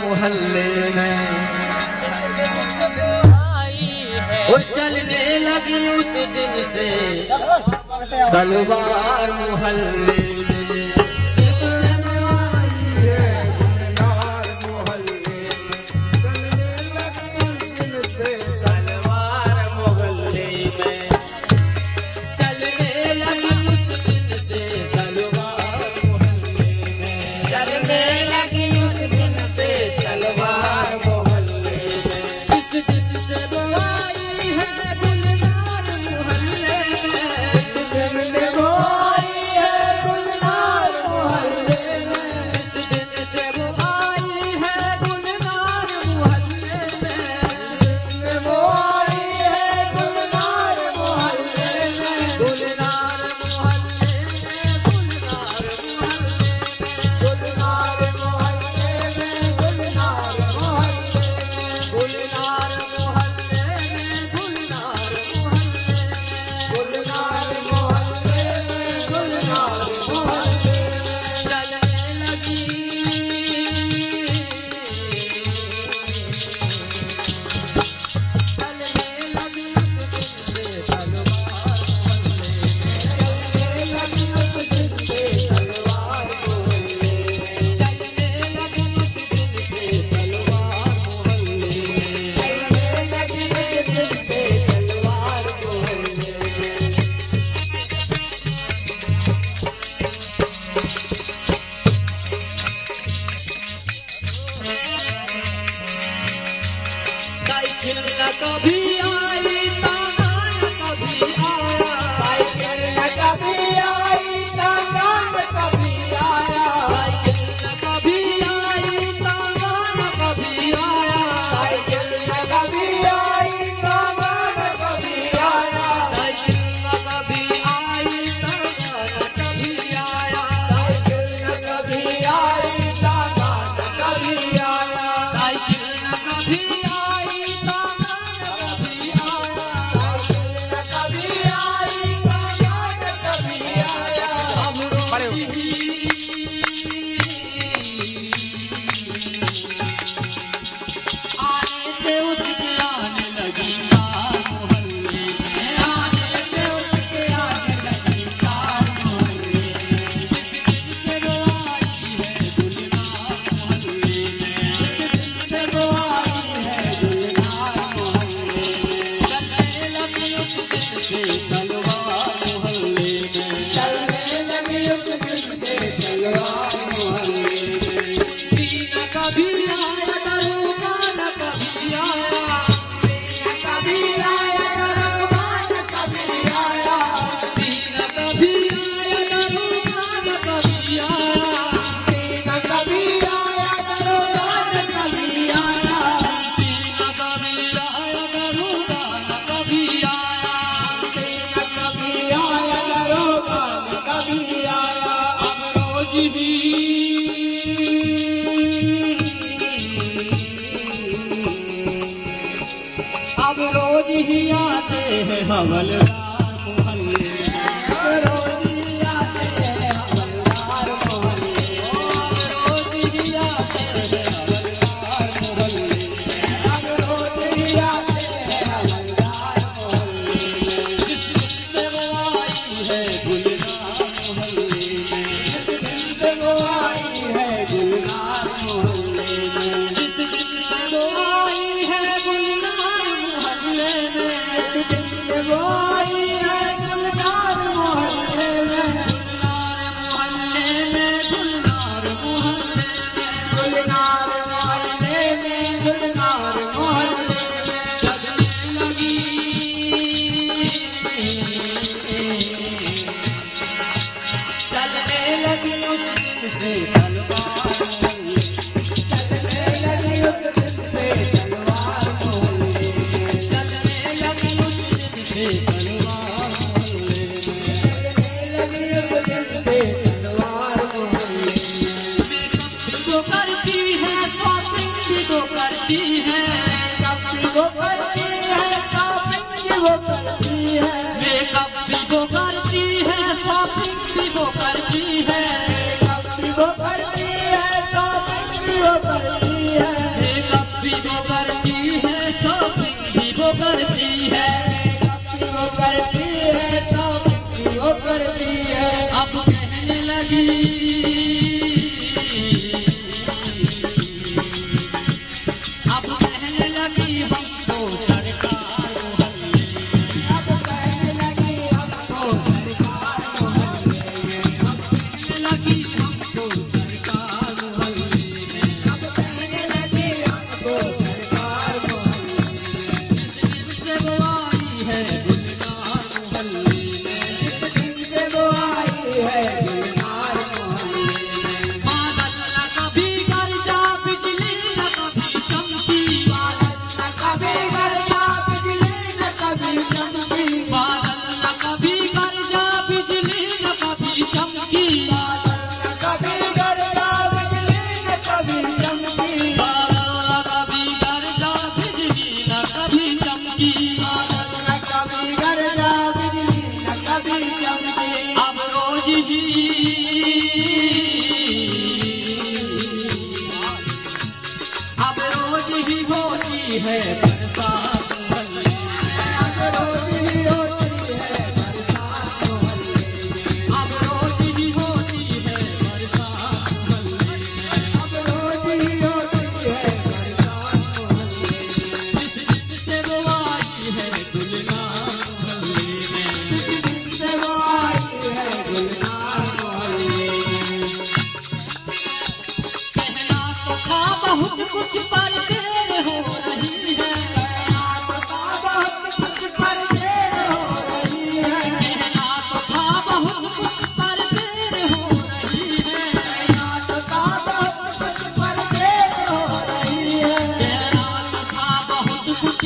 मोहल्ले में वो चलने लगी उस दिन से तलवार मोहल्ले कभी आई तांगान कभी आया साइकिल न कभी आई तांगान कभी आया साइकिल न कभी आई तांगान कभी आया साइकिल न कभी आई तांगान कभी आया साइकिल न कभी आई तांगान कभी आया साइकिल न कभी आई तांगान कभी आया साइकिल न कभी अब रोज ही आते हैं हवलदार मोहल्ले रोज ही आते हैं हवलदार मोहल्ले रोज ही आते हैं हवलदार मोहल्ले अब रोज ही आते हैं हवलदार मोहल्ले जिससे वो आई है गुलनार मोहल्ले जिससे वो आई है गुलनार मोहल्ले जिससे वो आई है गुलनार वो आई है गुलनार मोहल्ले में गुलनार मोहल्ले में गुलनार मोहल्ले सजने लगी उस दिन से तलवार चलने लगी उस दिन से तलवार करती है करती है, मेकअप भी वो करती है, शॉपिंग भी वो करती है, वो करती है, शॉपिंग वो करती है। अब कहने लगी, अब कहने लगी हमको सरकार मोहल्ले में, अब कहने लगी हमको सरकार मोहल्ले में, कहने लगी हमको सरकार मोहल्ले में, अब कहने लगी हमको सरकार मोहल्ले से वो आई है गुलनार मोहल्ले में, में, से वो आई है गुलनार मोहल्ले में। बादल न कभी गरजा बिजली न कभी चमकी, न कभी गरजा बिजली न कभी चमकी, बादल न कभी गरजा बिजली न कभी चमकी, न कभी गरजा बिजली न कभी चमकी, बादल न कभी गरजा बिजली न कभी चमकी, न कभी गरजा बिजली न कभी चमकी। अब रोज ही, अब रोज ही होती है बरसात मोहल्ले में, अब रोज ही होती है बरसात मोहल्ले में, अब रोज ही होती है बरसात मोहल्ले में, अब रोज ही होती है बरसात मोहल्ले में। जिस दिन से वो आई है गुलनार मोहल्ले में, से वो आई है गुलनार मोहल्ले में। कहना तो था बहुत कुछ पर देर हो रही है, बहुत कुछ पर देर हो रही है, कहना तो था बहुत कुछ पर देर हो रही है, बहुत कुछ पर देर हो रही है, कहना तो था बहुत कुछ